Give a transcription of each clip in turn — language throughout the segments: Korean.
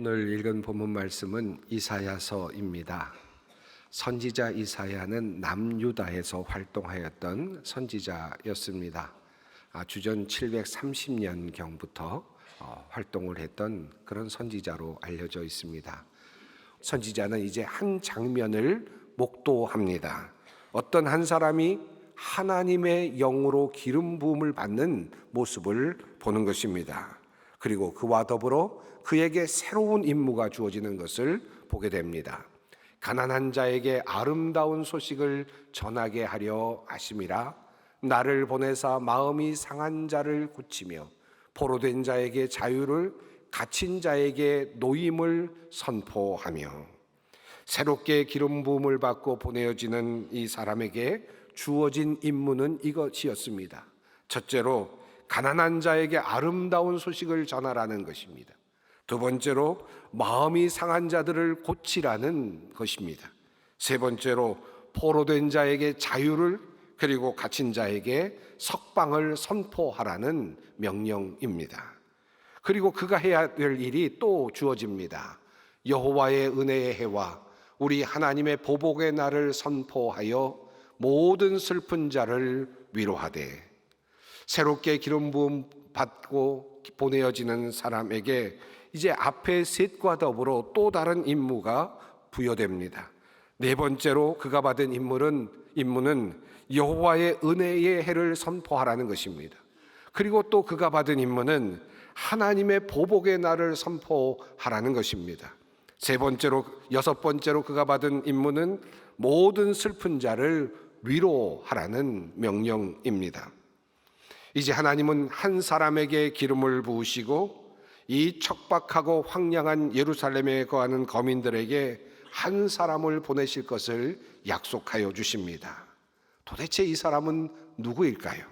오늘 읽은 본문 말씀은 이사야서입니다. 선지자 이사야는 남유다에서 활동하였던 선지자였습니다. 주전 730년경부터 활동을 했던 그런 선지자로 알려져 있습니다. 선지자는 이제 한 장면을 목도합니다. 어떤 한 사람이 하나님의 영으로 기름 부음을 받는 모습을 보는 것입니다. 그리고 그와 더불어 그에게 새로운 임무가 주어지는 것을 보게 됩니다. 가난한 자에게 아름다운 소식을 전하게 하려 하심이라. 나를 보내사 마음이 상한 자를 고치며 포로된 자에게 자유를, 갇힌 자에게 노임을 선포하며. 새롭게 기름 부음을 받고 보내어지는 이 사람에게 주어진 임무는 이것이었습니다. 첫째로 가난한 자에게 아름다운 소식을 전하라는 것입니다. 두 번째로 마음이 상한 자들을 고치라는 것입니다. 세 번째로 포로된 자에게 자유를, 그리고 갇힌 자에게 석방을 선포하라는 명령입니다. 그리고 그가 해야 될 일이 또 주어집니다. 여호와의 은혜의 해와 우리 하나님의 보복의 날을 선포하여 모든 슬픈 자를 위로하되. 새롭게 기름 부음 받고 보내어지는 사람에게 이제 앞에 셋과 더불어 또 다른 임무가 부여됩니다. 네 번째로 그가 받은 임무는 여호와의 은혜의 해를 선포하라는 것입니다. 그리고 또 그가 받은 임무는 하나님의 보복의 날을 선포하라는 것입니다. 여섯 번째로 그가 받은 임무는 모든 슬픈 자를 위로하라는 명령입니다. 이제 하나님은 한 사람에게 기름을 부으시고 이 척박하고 황량한 예루살렘에 거하는 거민들에게 한 사람을 보내실 것을 약속하여 주십니다. 도대체 이 사람은 누구일까요?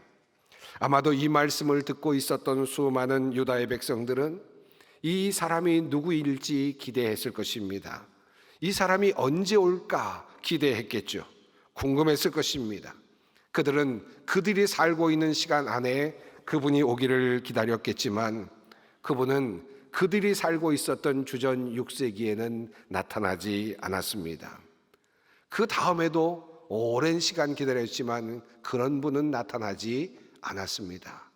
아마도 이 말씀을 듣고 있었던 수많은 유다의 백성들은 이 사람이 누구일지 기대했을 것입니다. 이 사람이 언제 올까 기대했겠죠. 궁금했을 것입니다. 그들은 그들이 살고 있는 시간 안에 그분이 오기를 기다렸겠지만 그분은 그들이 살고 있었던 주전 6세기에는 나타나지 않았습니다. 그 다음에도 오랜 시간 기다렸지만 그런 분은 나타나지 않았습니다.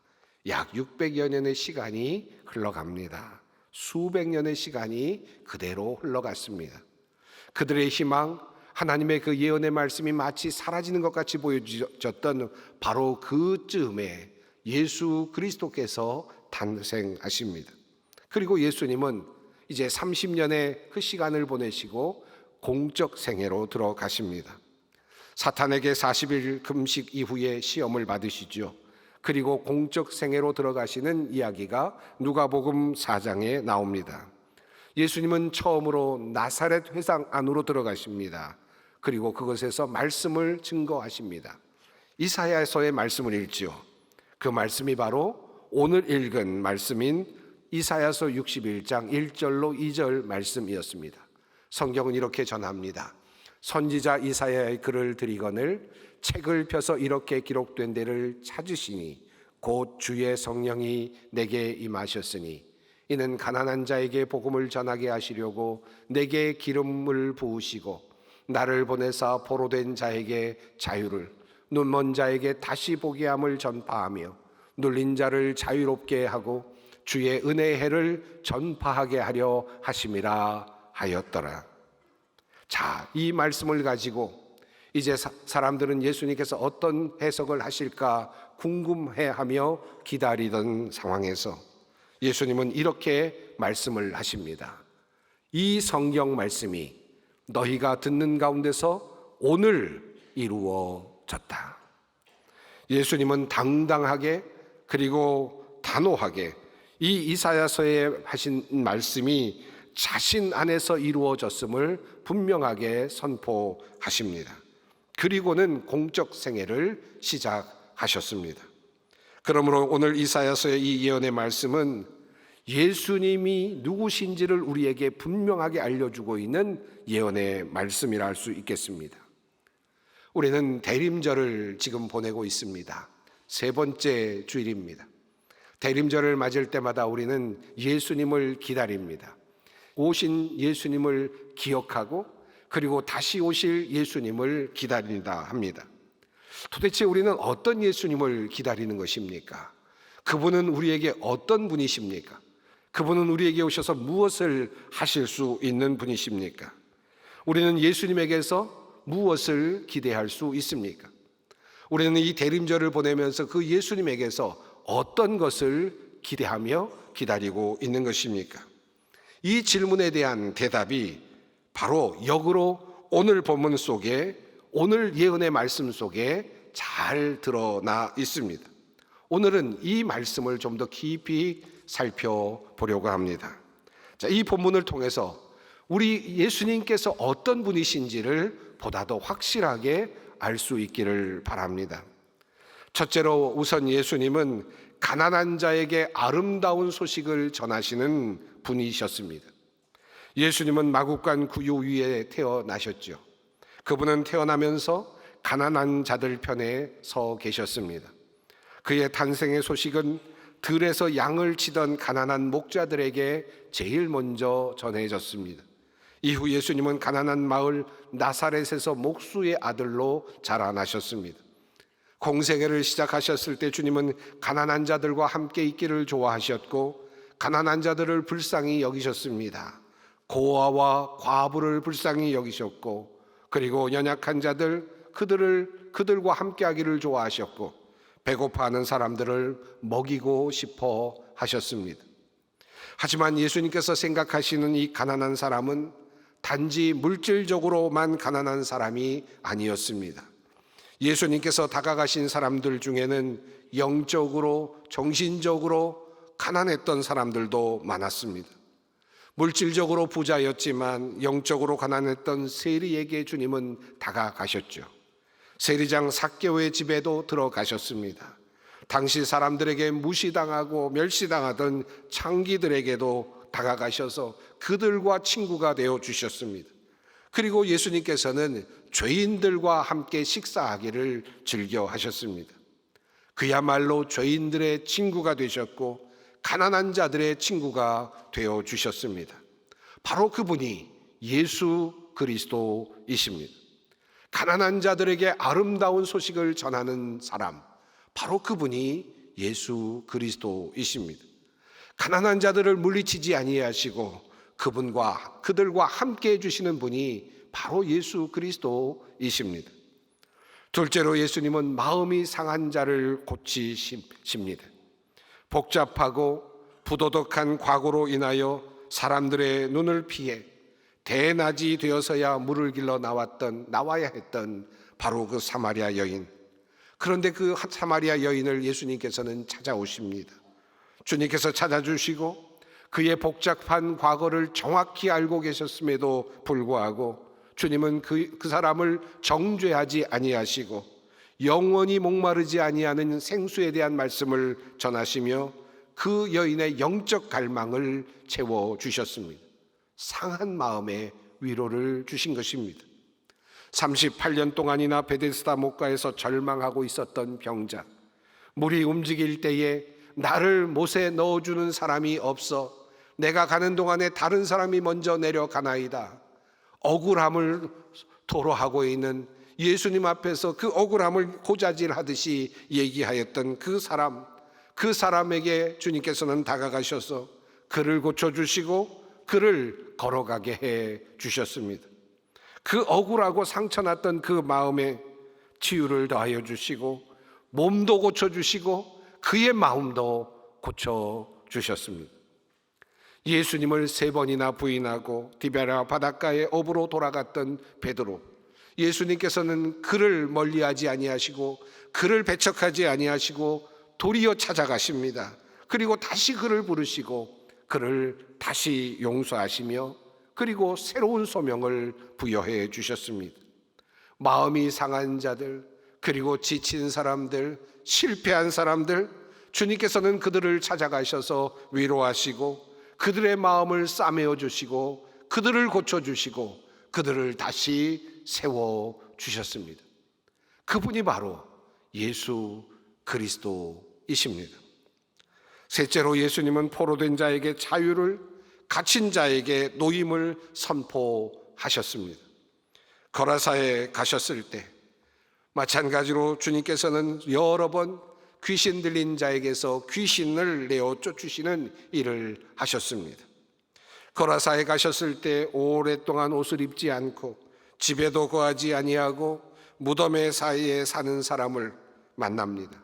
약 600여 년의 시간이 흘러갑니다. 수백 년의 시간이 그대로 흘러갔습니다. 그들의 희망, 하나님의 그 예언의 말씀이 마치 사라지는 것 같이 보여졌던 바로 그쯤에 예수 그리스도께서 탄생하십니다. 그리고 예수님은 이제 30년의 그 시간을 보내시고 공적 생애로 들어가십니다. 사탄에게 40일 금식 이후에 시험을 받으시죠. 그리고 공적 생애로 들어가시는 이야기가 누가복음 4장에 나옵니다. 예수님은 처음으로 나사렛 회당 안으로 들어가십니다. 그리고 그것에서 말씀을 증거하십니다. 이사야서의 말씀을 읽지요. 그 말씀이 바로 오늘 읽은 말씀인 이사야서 61장 1절로 2절 말씀이었습니다. 성경은 이렇게 전합니다. 선지자 이사야의 글을 들이거늘 책을 펴서 이렇게 기록된 데를 찾으시니 곧 주의 성령이 내게 임하셨으니 이는 가난한 자에게 복음을 전하게 하시려고 내게 기름을 부으시고 나를 보내사 포로된 자에게 자유를, 눈먼 자에게 다시 보게 함을 전파하며 눌린 자를 자유롭게 하고 주의 은혜의 해를 전파하게 하려 하심이라 하였더라. 자, 이 말씀을 가지고 이제 사람들은 예수님께서 어떤 해석을 하실까 궁금해하며 기다리던 상황에서 예수님은 이렇게 말씀을 하십니다. 이 성경 말씀이 너희가 듣는 가운데서 오늘 이루어졌다. 예수님은 당당하게 그리고 단호하게 이 이사야서에 하신 말씀이 자신 안에서 이루어졌음을 분명하게 선포하십니다. 그리고는 공적 생애를 시작하셨습니다. 그러므로 오늘 이사야서의 이 예언의 말씀은 예수님이 누구신지를 우리에게 분명하게 알려주고 있는 예언의 말씀이라 할 수 있겠습니다. 우리는 대림절을 지금 보내고 있습니다. 세 번째 주일입니다. 대림절을 맞을 때마다 우리는 예수님을 기다립니다. 오신 예수님을 기억하고 그리고 다시 오실 예수님을 기다린다 합니다. 도대체 우리는 어떤 예수님을 기다리는 것입니까? 그분은 우리에게 어떤 분이십니까? 그분은 우리에게 오셔서 무엇을 하실 수 있는 분이십니까? 우리는 예수님에게서 무엇을 기대할 수 있습니까? 우리는 이 대림절을 보내면서 그 예수님에게서 어떤 것을 기대하며 기다리고 있는 것입니까? 이 질문에 대한 대답이 바로 역으로 오늘 본문 속에, 오늘 예언의 말씀 속에 잘 드러나 있습니다. 오늘은 이 말씀을 좀 더 깊이 살펴보려고 합니다. 자, 이 본문을 통해서 우리 예수님께서 어떤 분이신지를 보다 더 확실하게 알 수 있기를 바랍니다. 첫째로 우선 예수님은 가난한 자에게 아름다운 소식을 전하시는 분이셨습니다. 예수님은 마구간 구유 위에 태어나셨죠. 그분은 태어나면서 가난한 자들 편에 서 계셨습니다. 그의 탄생의 소식은 들에서 양을 치던 가난한 목자들에게 제일 먼저 전해졌습니다. 이후 예수님은 가난한 마을 나사렛에서 목수의 아들로 자라나셨습니다. 공생애를 시작하셨을 때 주님은 가난한 자들과 함께 있기를 좋아하셨고 가난한 자들을 불쌍히 여기셨습니다. 고아와 과부를 불쌍히 여기셨고 그리고 연약한 자들 그들과 함께 하기를 좋아하셨고 배고파하는 사람들을 먹이고 싶어 하셨습니다. 하지만 예수님께서 생각하시는 이 가난한 사람은 단지 물질적으로만 가난한 사람이 아니었습니다. 예수님께서 다가가신 사람들 중에는 영적으로, 정신적으로 가난했던 사람들도 많았습니다. 물질적으로 부자였지만 영적으로 가난했던 세리에게 주님은 다가가셨죠. 세리장 삭개오의 집에도 들어가셨습니다. 당시 사람들에게 무시당하고 멸시당하던 창기들에게도 다가가셔서 그들과 친구가 되어 주셨습니다. 그리고 예수님께서는 죄인들과 함께 식사하기를 즐겨 하셨습니다. 그야말로 죄인들의 친구가 되셨고 가난한 자들의 친구가 되어 주셨습니다. 바로 그분이 예수 그리스도이십니다. 가난한 자들에게 아름다운 소식을 전하는 사람, 바로 그분이 예수 그리스도이십니다. 가난한 자들을 물리치지 아니하시고 그들과 함께 해주시는 분이 바로 예수 그리스도이십니다. 둘째로 예수님은 마음이 상한 자를 고치십니다. 복잡하고 부도덕한 과거로 인하여 사람들의 눈을 피해 대낮이 되어서야 물을 길러 나와야 했던 바로 그 사마리아 여인. 그런데 그 사마리아 여인을 예수님께서는 찾아오십니다. 주님께서 찾아주시고 그의 복잡한 과거를 정확히 알고 계셨음에도 불구하고 주님은 그 사람을 정죄하지 아니하시고 영원히 목마르지 아니하는 생수에 대한 말씀을 전하시며 그 여인의 영적 갈망을 채워주셨습니다. 상한 마음에 위로를 주신 것입니다. 38년 동안이나 베데스다 목가에서 절망하고 있었던 병자, 물이 움직일 때에 나를 못에 넣어주는 사람이 없어 내가 가는 동안에 다른 사람이 먼저 내려가나이다. 억울함을 토로하고 있는 예수님 앞에서 그 억울함을 고자질하듯이 얘기하였던 그 사람에게 주님께서는 다가가셔서 그를 고쳐주시고 그를 걸어가게 해 주셨습니다. 그 억울하고 상처났던 그 마음에 치유를 더하여 주시고 몸도 고쳐주시고 그의 마음도 고쳐주셨습니다. 예수님을 3번이나 부인하고 디베라 바닷가의 어부로 돌아갔던 베드로, 예수님께서는 그를 멀리하지 아니하시고 그를 배척하지 아니하시고 도리어 찾아가십니다. 그리고 다시 그를 부르시고 그를 다시 용서하시며 그리고 새로운 소명을 부여해 주셨습니다. 마음이 상한 자들, 그리고 지친 사람들, 실패한 사람들, 주님께서는 그들을 찾아가셔서 위로하시고 그들의 마음을 싸매어 주시고 그들을 고쳐주시고 그들을 다시 세워주셨습니다. 그분이 바로 예수 그리스도이십니다. 셋째로 예수님은 포로된 자에게 자유를, 갇힌 자에게 노임을 선포하셨습니다. 거라사에 가셨을 때 마찬가지로 주님께서는 여러 번 귀신 들린 자에게서 귀신을 내어 쫓으시는 일을 하셨습니다. 거라사에 가셨을 때 오랫동안 옷을 입지 않고 집에도 거하지 아니하고 무덤의 사이에 사는 사람을 만납니다.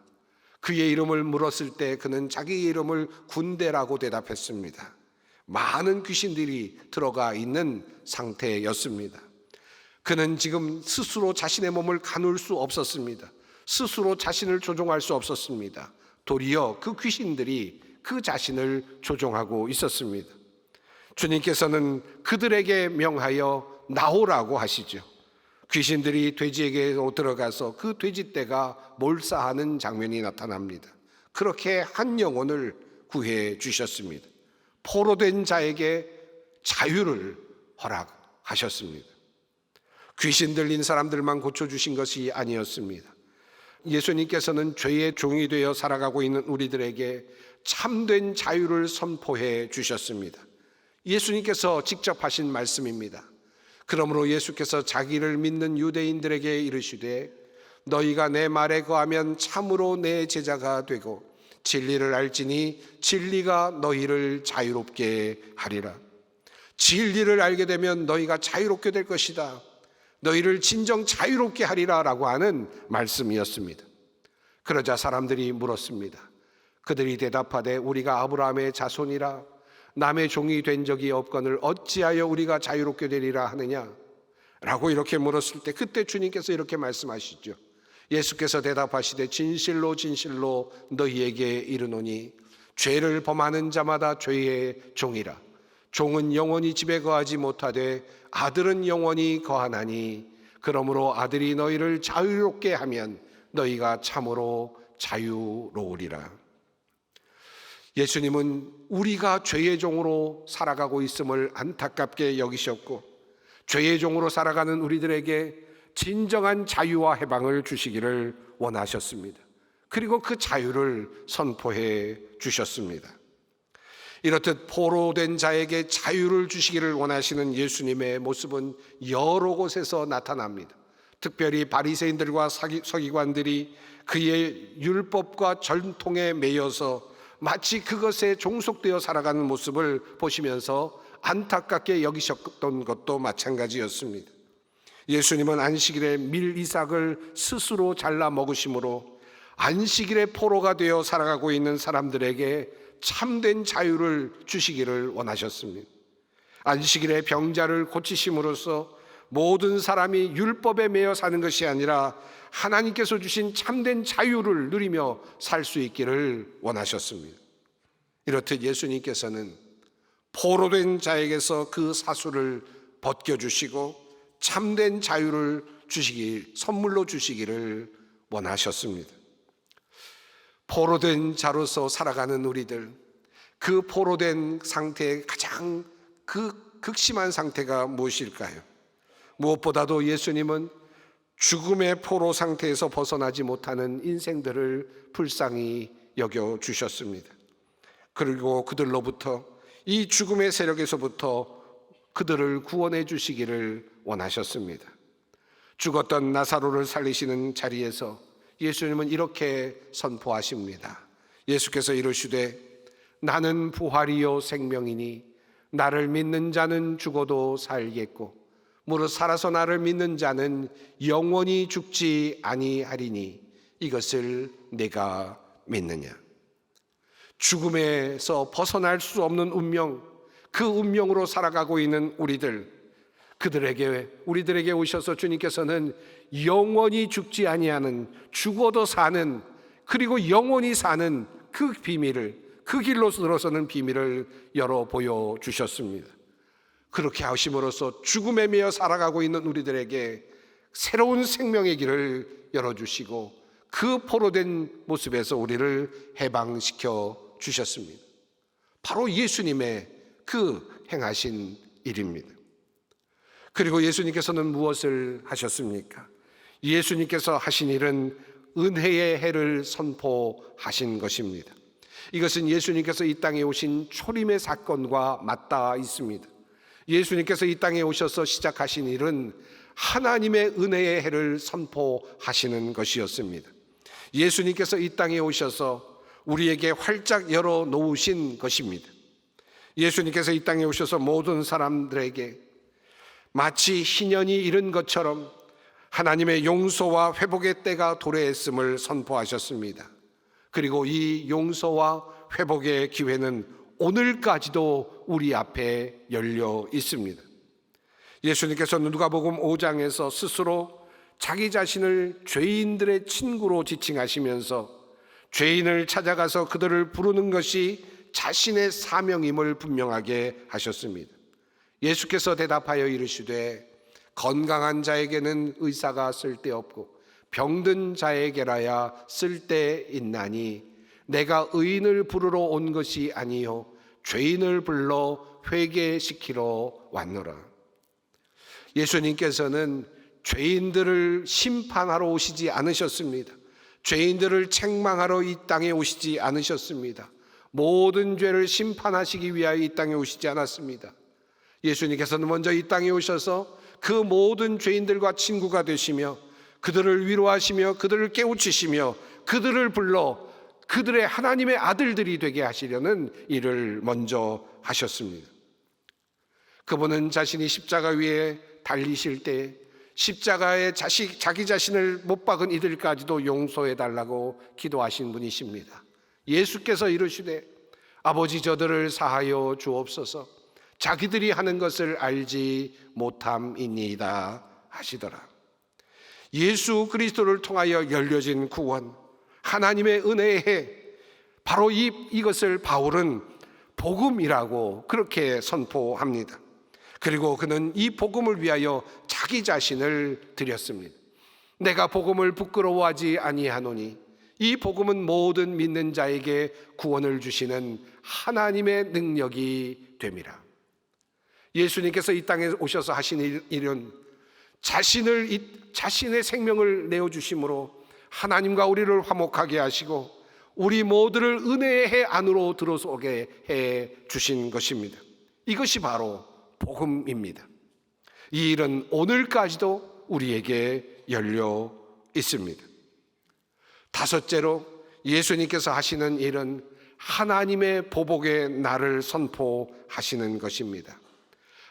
그의 이름을 물었을 때 그는 자기 이름을 군대라고 대답했습니다. 많은 귀신들이 들어가 있는 상태였습니다. 그는 지금 스스로 자신의 몸을 가눌 수 없었습니다. 스스로 자신을 조종할 수 없었습니다. 도리어 그 귀신들이 그 자신을 조종하고 있었습니다. 주님께서는 그들에게 명하여 나오라고 하시죠. 귀신들이 돼지에게 들어가서 그 돼지떼가 몰사하는 장면이 나타납니다. 그렇게 한 영혼을 구해 주셨습니다. 포로된 자에게 자유를 허락하셨습니다. 귀신 들린 사람들만 고쳐주신 것이 아니었습니다. 예수님께서는 죄의 종이 되어 살아가고 있는 우리들에게 참된 자유를 선포해 주셨습니다. 예수님께서 직접 하신 말씀입니다. 그러므로 예수께서 자기를 믿는 유대인들에게 이르시되 너희가 내 말에 거하면 참으로 내 제자가 되고 진리를 알지니 진리가 너희를 자유롭게 하리라. 진리를 알게 되면 너희가 자유롭게 될 것이다. 너희를 진정 자유롭게 하리라 라고 하는 말씀이었습니다. 그러자 사람들이 물었습니다. 그들이 대답하되 우리가 아브라함의 자손이라 남의 종이 된 적이 없거늘 어찌하여 우리가 자유롭게 되리라 하느냐 라고 이렇게 물었을 때 그때 주님께서 이렇게 말씀하시죠. 예수께서 대답하시되 진실로 진실로 너희에게 이르노니 죄를 범하는 자마다 죄의 종이라. 종은 영원히 집에 거하지 못하되 아들은 영원히 거하나니 그러므로 아들이 너희를 자유롭게 하면 너희가 참으로 자유로우리라. 예수님은 우리가 죄의 종으로 살아가고 있음을 안타깝게 여기셨고 죄의 종으로 살아가는 우리들에게 진정한 자유와 해방을 주시기를 원하셨습니다. 그리고 그 자유를 선포해 주셨습니다. 이렇듯 포로된 자에게 자유를 주시기를 원하시는 예수님의 모습은 여러 곳에서 나타납니다. 특별히 바리새인들과 서기관들이 그의 율법과 전통에 매여서 마치 그것에 종속되어 살아가는 모습을 보시면서 안타깝게 여기셨던 것도 마찬가지였습니다. 예수님은 안식일에 밀이삭을 스스로 잘라 먹으심으로 안식일의 포로가 되어 살아가고 있는 사람들에게 참된 자유를 주시기를 원하셨습니다. 안식일에 병자를 고치심으로써 모든 사람이 율법에 매여 사는 것이 아니라 하나님께서 주신 참된 자유를 누리며 살 수 있기를 원하셨습니다. 이렇듯 예수님께서는 포로된 자에게서 그 사수를 벗겨주시고 참된 자유를 선물로 주시기를 원하셨습니다. 포로된 자로서 살아가는 우리들, 그 포로된 상태의 가장 극심한 상태가 무엇일까요? 무엇보다도 예수님은 죽음의 포로 상태에서 벗어나지 못하는 인생들을 불쌍히 여겨 주셨습니다. 그리고 그들로부터 이 죽음의 세력에서부터 그들을 구원해 주시기를 원하셨습니다. 죽었던 나사로를 살리시는 자리에서 예수님은 이렇게 선포하십니다. 예수께서 이르시되 나는 부활이요 생명이니 나를 믿는 자는 죽어도 살겠고 무릇 살아서 나를 믿는 자는 영원히 죽지 아니하리니 이것을 내가 믿느냐. 죽음에서 벗어날 수 없는 운명, 그 운명으로 살아가고 있는 우리들에게 오셔서 주님께서는 영원히 죽지 아니하는, 죽어도 사는, 그리고 영원히 사는 그 비밀을, 그 길로 들어서는 비밀을 열어 보여주셨습니다. 그렇게 하심으로써 죽음에 매여 살아가고 있는 우리들에게 새로운 생명의 길을 열어주시고 그 포로된 모습에서 우리를 해방시켜 주셨습니다. 바로 예수님의 그 행하신 일입니다. 그리고 예수님께서는 무엇을 하셨습니까? 예수님께서 하신 일은 은혜의 해를 선포하신 것입니다. 이것은 예수님께서 이 땅에 오신 초림의 사건과 맞닿아 있습니다. 예수님께서 이 땅에 오셔서 시작하신 일은 하나님의 은혜의 해를 선포하시는 것이었습니다. 예수님께서 이 땅에 오셔서 우리에게 활짝 열어 놓으신 것입니다. 예수님께서 이 땅에 오셔서 모든 사람들에게 마치 희년이 이른 것처럼 하나님의 용서와 회복의 때가 도래했음을 선포하셨습니다. 그리고 이 용서와 회복의 기회는 오늘까지도 우리 앞에 열려 있습니다. 예수님께서는 누가복음 5장에서 스스로 자기 자신을 죄인들의 친구로 지칭하시면서 죄인을 찾아가서 그들을 부르는 것이 자신의 사명임을 분명하게 하셨습니다. 예수께서 대답하여 이르시되 건강한 자에게는 의사가 쓸데없고 병든 자에게라야 쓸데있나니 내가 의인을 부르러 온 것이 아니요 죄인을 불러 회개시키러 왔노라. 예수님께서는 죄인들을 심판하러 오시지 않으셨습니다. 죄인들을 책망하러 이 땅에 오시지 않으셨습니다. 모든 죄를 심판하시기 위하여 이 땅에 오시지 않았습니다. 예수님께서는 먼저 이 땅에 오셔서 그 모든 죄인들과 친구가 되시며 그들을 위로하시며 그들을 깨우치시며 그들을 불러 그들의 하나님의 아들들이 되게 하시려는 일을 먼저 하셨습니다. 그분은 자신이 십자가 위에 달리실 때 십자가에 자기 자신을 못 박은 이들까지도 용서해 달라고 기도하신 분이십니다. 예수께서 이르시되 아버지 저들을 사하여 주옵소서 자기들이 하는 것을 알지 못함이니이다 하시더라. 예수 그리스도를 통하여 열려진 구원, 하나님의 은혜의 해, 바로 이것을 바울은 복음이라고 그렇게 선포합니다. 그리고 그는 이 복음을 위하여 자기 자신을 드렸습니다. 내가 복음을 부끄러워하지 아니하노니 이 복음은 모든 믿는 자에게 구원을 주시는 하나님의 능력이 됨이라. 예수님께서 이 땅에 오셔서 하신 일은 자신의 생명을 내어주심으로 하나님과 우리를 화목하게 하시고 우리 모두를 은혜의 해 안으로 들어서게 해 주신 것입니다. 이것이 바로 복음입니다. 이 일은 오늘까지도 우리에게 열려 있습니다. 다섯째로 예수님께서 하시는 일은 하나님의 보복의 날을 선포하시는 것입니다.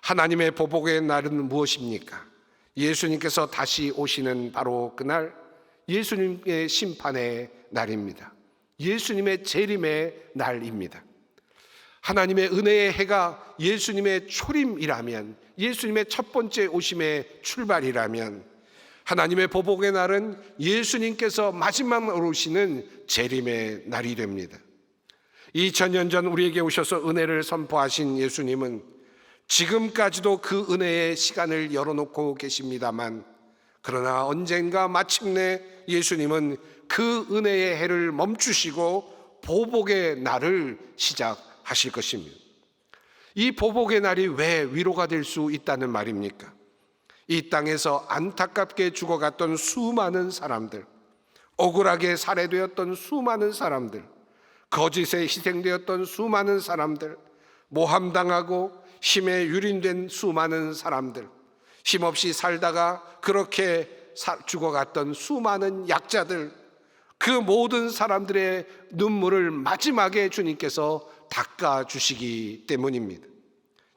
하나님의 보복의 날은 무엇입니까? 예수님께서 다시 오시는 바로 그날 예수님의 심판의 날입니다. 예수님의 재림의 날입니다. 하나님의 은혜의 해가 예수님의 초림이라면, 예수님의 첫 번째 오심의 출발이라면, 하나님의 보복의 날은 예수님께서 마지막으로 오시는 재림의 날이 됩니다. 2000년 전 우리에게 오셔서 은혜를 선포하신 예수님은 지금까지도 그 은혜의 시간을 열어놓고 계십니다만, 그러나 언젠가 마침내 예수님은 그 은혜의 해를 멈추시고 보복의 날을 시작하실 것입니다. 이 보복의 날이 왜 위로가 될 수 있다는 말입니까? 이 땅에서 안타깝게 죽어갔던 수많은 사람들, 억울하게 살해되었던 수많은 사람들, 거짓에 희생되었던 수많은 사람들, 모함당하고 힘에 유린된 수많은 사람들, 힘없이 살다가 그렇게 죽어갔던 수많은 약자들, 그 모든 사람들의 눈물을 마지막에 주님께서 닦아주시기 때문입니다.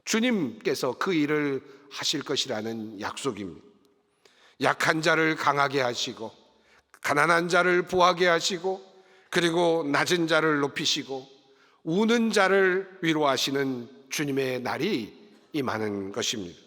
주님께서 그 일을 하실 것이라는 약속입니다. 약한 자를 강하게 하시고 가난한 자를 부하게 하시고 그리고 낮은 자를 높이시고 우는 자를 위로하시는 주님의 날이 임하는 것입니다.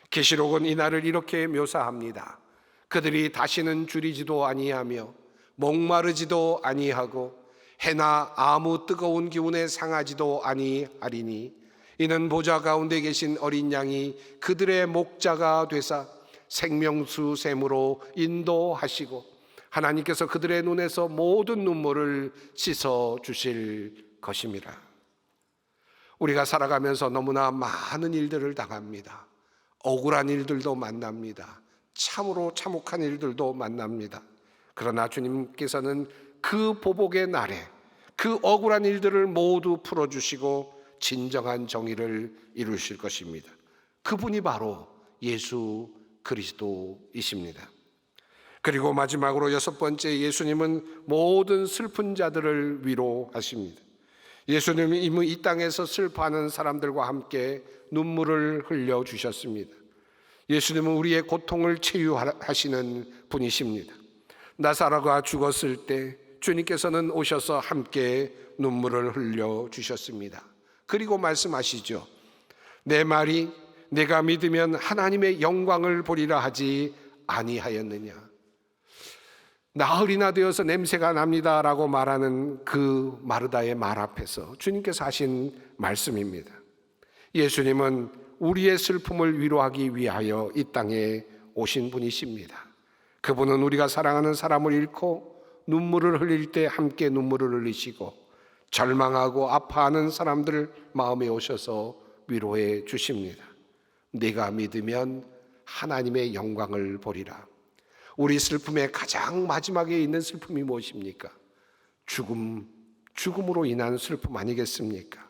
계시록은 이 날을 이렇게 묘사합니다. 그들이 다시는 줄이지도 아니하며 목마르지도 아니하고 해나 아무 뜨거운 기운에 상하지도 아니하리니 이는 보좌 가운데 계신 어린 양이 그들의 목자가 되사 생명수 샘으로 인도하시고 하나님께서 그들의 눈에서 모든 눈물을 씻어 주실 것입니다. 우리가 살아가면서 너무나 많은 일들을 당합니다. 억울한 일들도 만납니다. 참으로 참혹한 일들도 만납니다. 그러나 주님께서는 그 보복의 날에, 그 억울한 일들을 모두 풀어주시고 진정한 정의를 이루실 것입니다. 그분이 바로 예수 그리스도이십니다. 그리고 마지막으로 6번째, 예수님은 모든 슬픈 자들을 위로하십니다. 예수님은 이미 이 땅에서 슬퍼하는 사람들과 함께 눈물을 흘려주셨습니다. 예수님은 우리의 고통을 치유하시는 분이십니다. 나사로가 죽었을 때 주님께서는 오셔서 함께 눈물을 흘려주셨습니다. 그리고 말씀하시죠. 내 말이 내가 믿으면 하나님의 영광을 보리라 하지 아니하였느냐. 나흘이나 되어서 냄새가 납니다 라고 말하는 그 마르다의 말 앞에서 주님께서 하신 말씀입니다. 예수님은 우리의 슬픔을 위로하기 위하여 이 땅에 오신 분이십니다. 그분은 우리가 사랑하는 사람을 잃고 눈물을 흘릴 때 함께 눈물을 흘리시고 절망하고 아파하는 사람들 마음에 오셔서 위로해 주십니다. 네가 믿으면 하나님의 영광을 보리라. 우리 슬픔의 가장 마지막에 있는 슬픔이 무엇입니까? 죽음으로 인한 슬픔 아니겠습니까?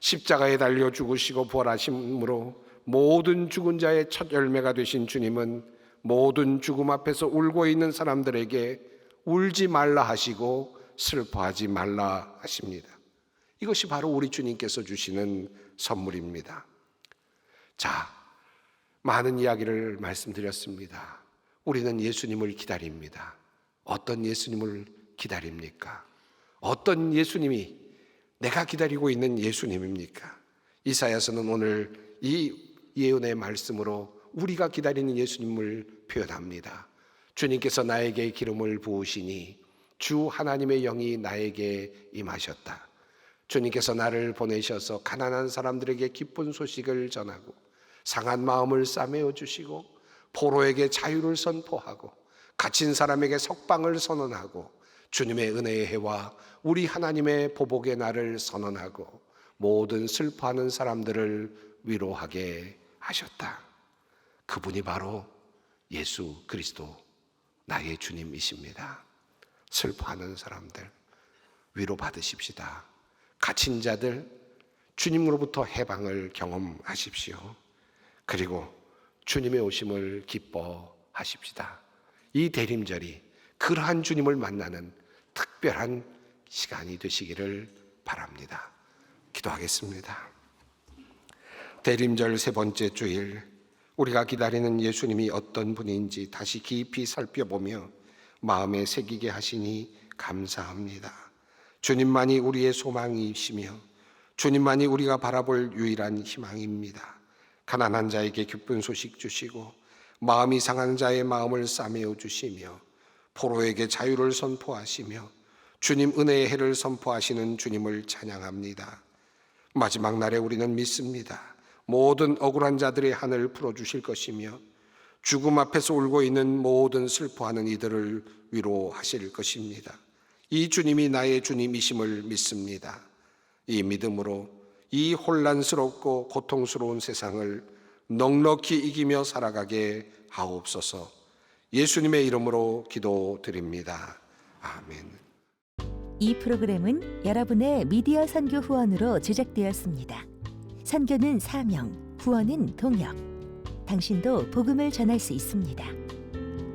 십자가에 달려 죽으시고 부활하심으로 모든 죽은 자의 첫 열매가 되신 주님은 모든 죽음 앞에서 울고 있는 사람들에게 울지 말라 하시고 슬퍼하지 말라 하십니다. 이것이 바로 우리 주님께서 주시는 선물입니다. 자, 많은 이야기를 말씀드렸습니다. 우리는 예수님을 기다립니다. 어떤 예수님을 기다립니까? 어떤 예수님이 내가 기다리고 있는 예수님입니까? 이사야서는 오늘 이 예언의 말씀으로 우리가 기다리는 예수님을 표현합니다. 주님께서 나에게 기름을 부으시니 주 하나님의 영이 나에게 임하셨다. 주님께서 나를 보내셔서 가난한 사람들에게 기쁜 소식을 전하고 상한 마음을 싸매어 주시고 포로에게 자유를 선포하고 갇힌 사람에게 석방을 선언하고 주님의 은혜의 해와 우리 하나님의 보복의 날을 선언하고 모든 슬퍼하는 사람들을 위로하게 하셨다. 그분이 바로 예수 그리스도 나의 주님이십니다. 슬퍼하는 사람들 위로받으십시다. 갇힌 자들 주님으로부터 해방을 경험하십시오. 그리고 주님의 오심을 기뻐하십시다. 이 대림절이 그러한 주님을 만나는 특별한 시간이 되시기를 바랍니다. 기도하겠습니다. 대림절 세 번째 주일, 우리가 기다리는 예수님이 어떤 분인지 다시 깊이 살펴보며 마음에 새기게 하시니 감사합니다. 주님만이 우리의 소망이시며 주님만이 우리가 바라볼 유일한 희망입니다. 가난한 자에게 기쁜 소식 주시고 마음이 상한 자의 마음을 싸매어 주시며 포로에게 자유를 선포하시며 주님 은혜의 해를 선포하시는 주님을 찬양합니다. 마지막 날에 우리는 믿습니다. 모든 억울한 자들의 한을 풀어주실 것이며 죽음 앞에서 울고 있는 모든 슬퍼하는 이들을 위로하실 것입니다. 이 주님이 나의 주님이심을 믿습니다. 이 믿음으로 이 혼란스럽고 고통스러운 세상을 넉넉히 이기며 살아가게 하옵소서. 예수님의 이름으로 기도드립니다. 아멘. 이 프로그램은 여러분의 미디어 선교 후원으로 제작되었습니다. 선교는 사명, 후원은 동역. 당신도 복음을 전할 수 있습니다.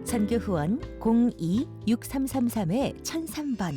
선교 후원 02-6333-1003번